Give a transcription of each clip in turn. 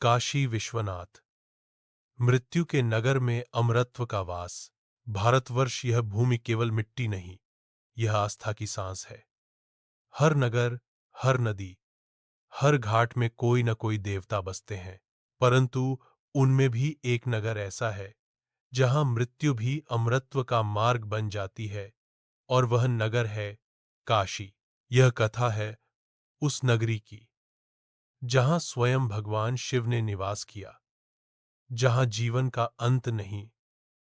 काशी विश्वनाथ। मृत्यु के नगर में अमरत्व का वास। भारतवर्ष यह भूमि केवल मिट्टी नहीं, यह आस्था की सांस है। हर नगर, हर नदी, हर घाट में कोई न कोई देवता बसते हैं, परंतु उनमें भी एक नगर ऐसा है जहां मृत्यु भी अमरत्व का मार्ग बन जाती है, और वह नगर है काशी। यह कथा है उस नगरी की जहां स्वयं भगवान शिव ने निवास किया, जहां जीवन का अंत नहीं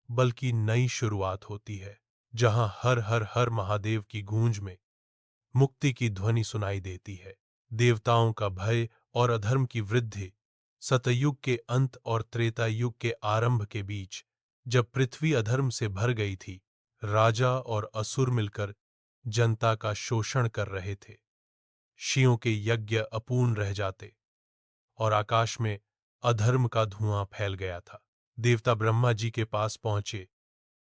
बल्कि नई शुरुआत होती है, जहां हर हर हर महादेव की गूंज में मुक्ति की ध्वनि सुनाई देती है। देवताओं का भय और अधर्म की वृद्धि, सतयुग के अंत और त्रेता युग के आरंभ के बीच, जब पृथ्वी अधर्म से भर गई थी, राजा और असुर मिलकर जनता का शोषण कर रहे थे। शिवों के यज्ञ अपूर्ण रह जाते और आकाश में अधर्म का धुआं फैल गया था। देवता ब्रह्मा जी के पास पहुंचे,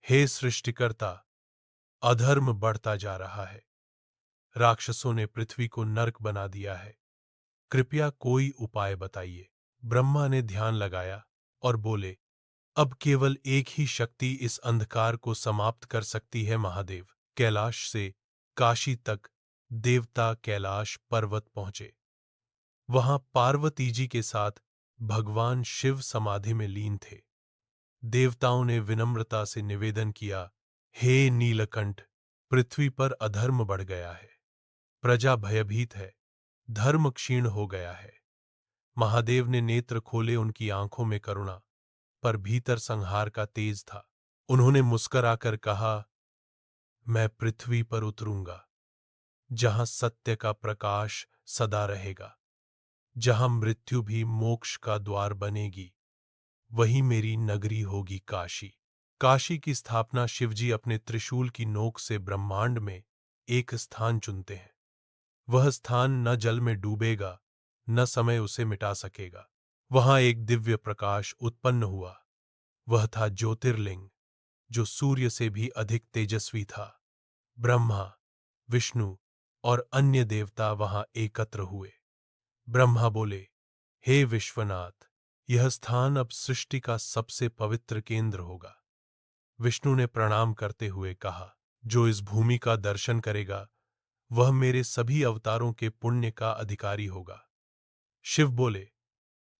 हे सृष्टिकर्ता, अधर्म बढ़ता जा रहा है, राक्षसों ने पृथ्वी को नर्क बना दिया है, कृपया कोई उपाय बताइए। ब्रह्मा ने ध्यान लगाया और बोले, अब केवल एक ही शक्ति इस अंधकार को समाप्त कर सकती है, महादेव। कैलाश से काशी तक देवता कैलाश पर्वत पहुंचे। वहां पार्वती जी के साथ भगवान शिव समाधि में लीन थे। देवताओं ने विनम्रता से निवेदन किया, हे नीलकंठ, पृथ्वी पर अधर्म बढ़ गया है, प्रजा भयभीत है, धर्म क्षीण हो गया है। महादेव ने नेत्र खोले, उनकी आंखों में करुणा पर भीतर संहार का तेज था। उन्होंने मुस्कराकर कहा, मैं पृथ्वी पर उतरूंगा, जहां सत्य का प्रकाश सदा रहेगा, जहां मृत्यु भी मोक्ष का द्वार बनेगी, वही मेरी नगरी होगी काशी। काशी की स्थापना शिवजी अपने त्रिशूल की नोक से ब्रह्मांड में एक स्थान चुनते हैं। वह स्थान न जल में डूबेगा, न समय उसे मिटा सकेगा। वहां एक दिव्य प्रकाश उत्पन्न हुआ। वह था ज्योतिर्लिंग, जो सूर्य से भी अधिक तेजस्वी था। ब्रह्मा, विष्णु और अन्य देवता वहां एकत्र हुए। ब्रह्मा बोले, हे विश्वनाथ, यह स्थान अब सृष्टि का सबसे पवित्र केंद्र होगा। विष्णु ने प्रणाम करते हुए कहा, जो इस भूमि का दर्शन करेगा, वह मेरे सभी अवतारों के पुण्य का अधिकारी होगा। शिव बोले,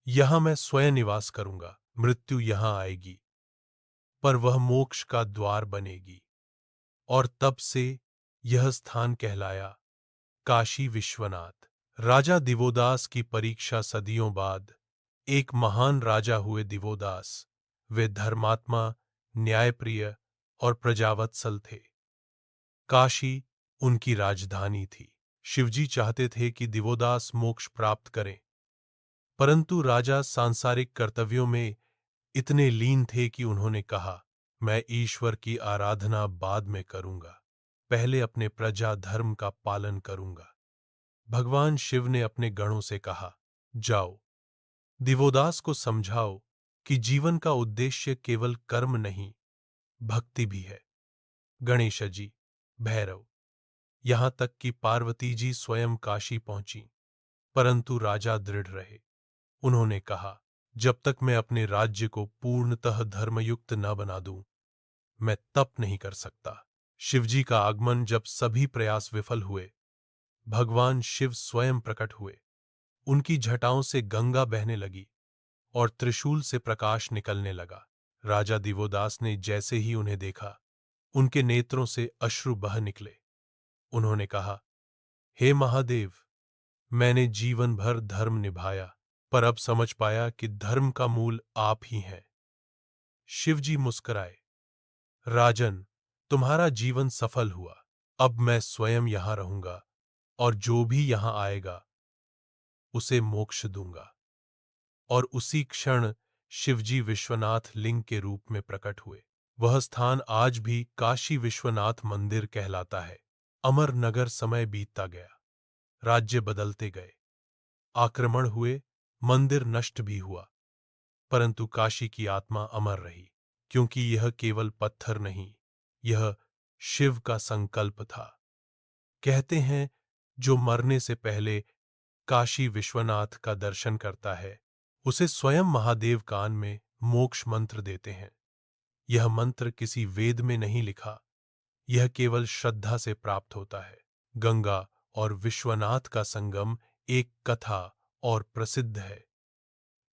यहां मैं स्वयं निवास करूंगा। मृत्यु यहां आएगी, पर वह मोक्ष का द्वार बनेगी। और तब से यह स्थान कहलाया काशी विश्वनाथ। राजा दिवोदास की परीक्षा सदियों बाद एक महान राजा हुए दिवोदास। वे धर्मात्मा, न्यायप्रिय और प्रजावत्सल थे। काशी उनकी राजधानी थी। शिवजी चाहते थे कि दिवोदास मोक्ष प्राप्त करें, परंतु राजा सांसारिक कर्तव्यों में इतने लीन थे कि उन्होंने कहा, मैं ईश्वर की आराधना बाद में करूंगा, पहले अपने प्रजा धर्म का पालन करूंगा। भगवान शिव ने अपने गणों से कहा, जाओ, दिवोदास को समझाओ कि जीवन का उद्देश्य केवल कर्म नहीं, भक्ति भी है। गणेश जी, भैरव, यहां तक कि पार्वती जी स्वयं काशी पहुंची, परंतु राजा दृढ़ रहे। उन्होंने कहा, जब तक मैं अपने राज्य को पूर्णतः धर्मयुक्त न बना दूं, मैं तप नहीं कर सकता। शिवजी का आगमन जब सभी प्रयास विफल हुए, भगवान शिव स्वयं प्रकट हुए। उनकी जटाओं से गंगा बहने लगी और त्रिशूल से प्रकाश निकलने लगा। राजा दिवोदास ने जैसे ही उन्हें देखा, उनके नेत्रों से अश्रु बह निकले। उन्होंने कहा, हे महादेव, मैंने जीवन भर धर्म निभाया, पर अब समझ पाया कि धर्म का मूल आप ही हैं। शिवजी मुस्कुराए, राजन, तुम्हारा जीवन सफल हुआ। अब मैं स्वयं यहां रहूंगा और जो भी यहां आएगा उसे मोक्ष दूंगा। और उसी क्षण शिवजी विश्वनाथ लिंग के रूप में प्रकट हुए। वह स्थान आज भी काशी विश्वनाथ मंदिर कहलाता है। अमर नगर समय बीतता गया, राज्य बदलते गए, आक्रमण हुए, मंदिर नष्ट भी हुआ, परंतु काशी की आत्मा अमर रही, क्योंकि यह केवल पत्थर नहीं, यह शिव का संकल्प था। कहते हैं, जो मरने से पहले काशी विश्वनाथ का दर्शन करता है, उसे स्वयं महादेव कान में मोक्ष मंत्र देते हैं। यह मंत्र किसी वेद में नहीं लिखा, यह केवल श्रद्धा से प्राप्त होता है। गंगा और विश्वनाथ का संगम एक कथा और प्रसिद्ध है।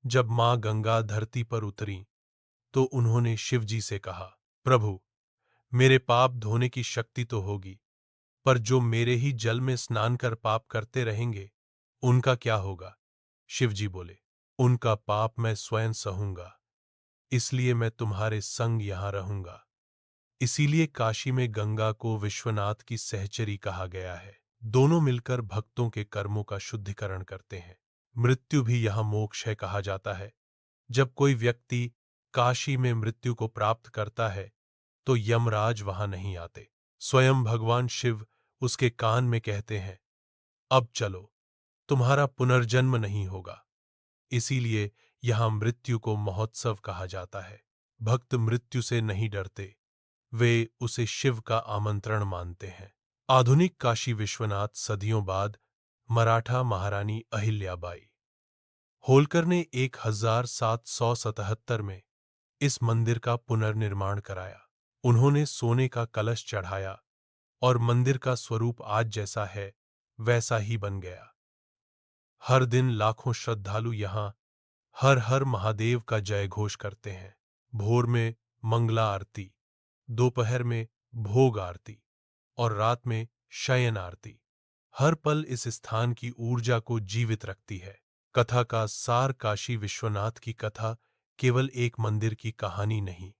जब मां गंगा धरती पर उतरी तो उन्होंने शिवजी से कहा, प्रभु, मेरे पाप धोने की शक्ति तो होगी, पर जो मेरे ही जल में स्नान कर पाप करते रहेंगे उनका क्या होगा? शिवजी बोले, उनका पाप मैं स्वयं सहूंगा, इसलिए मैं तुम्हारे संग यहां रहूंगा। इसीलिए काशी में गंगा को विश्वनाथ की सहचरी कहा गया है। दोनों मिलकर भक्तों के कर्मों का शुद्धिकरण करते हैं। मृत्यु भी यहां मोक्ष है कहा जाता है। जब कोई व्यक्ति काशी में मृत्यु को प्राप्त करता है तो यमराज वहां नहीं आते। स्वयं भगवान शिव उसके कान में कहते हैं, अब चलो, तुम्हारा पुनर्जन्म नहीं होगा। इसीलिए यहां मृत्यु को महोत्सव कहा जाता है। भक्त मृत्यु से नहीं डरते, वे उसे शिव का आमंत्रण मानते हैं। आधुनिक काशी विश्वनाथ सदियों बाद मराठा महारानी अहिल्याबाई होलकर ने 1777 में इस मंदिर का पुनर्निर्माण कराया। उन्होंने सोने का कलश चढ़ाया और मंदिर का स्वरूप आज जैसा है वैसा ही बन गया। हर दिन लाखों श्रद्धालु यहां हर हर महादेव का जय घोष करते हैं। भोर में मंगला आरती, दोपहर में भोग आरती और रात में शयन आरती हर पल इस स्थान की ऊर्जा को जीवित रखती है। कथा का सार काशी विश्वनाथ की कथा केवल एक मंदिर की कहानी नहीं,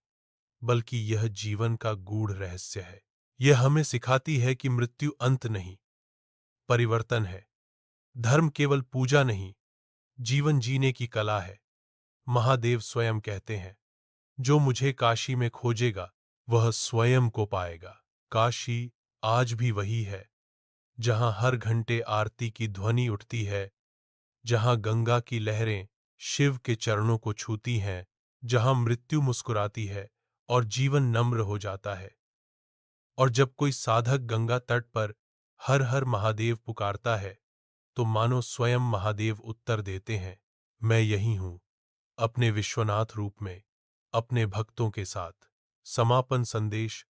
बल्कि यह जीवन का गूढ़ रहस्य है। यह हमें सिखाती है कि मृत्यु अंत नहीं, परिवर्तन है। धर्म केवल पूजा नहीं, जीवन जीने की कला है। महादेव स्वयं कहते हैं, जो मुझे काशी में खोजेगा वह स्वयं को पाएगा। काशी आज भी वही है जहां हर घंटे आरती की ध्वनि उठती है, जहां गंगा की लहरें शिव के चरणों को छूती हैं, जहां मृत्यु मुस्कुराती है और जीवन नम्र हो जाता है। और जब कोई साधक गंगा तट पर हर हर महादेव पुकारता है तो मानो स्वयं महादेव उत्तर देते हैं, मैं यही हूं, अपने विश्वनाथ रूप में, अपने भक्तों के साथ। समापन संदेश,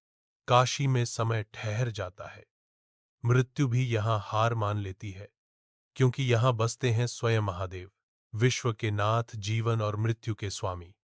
काशी में समय ठहर जाता है, मृत्यु भी यहां हार मान लेती है, क्योंकि यहां बसते हैं स्वयं महादेव, विश्व के नाथ, जीवन और मृत्यु के स्वामी।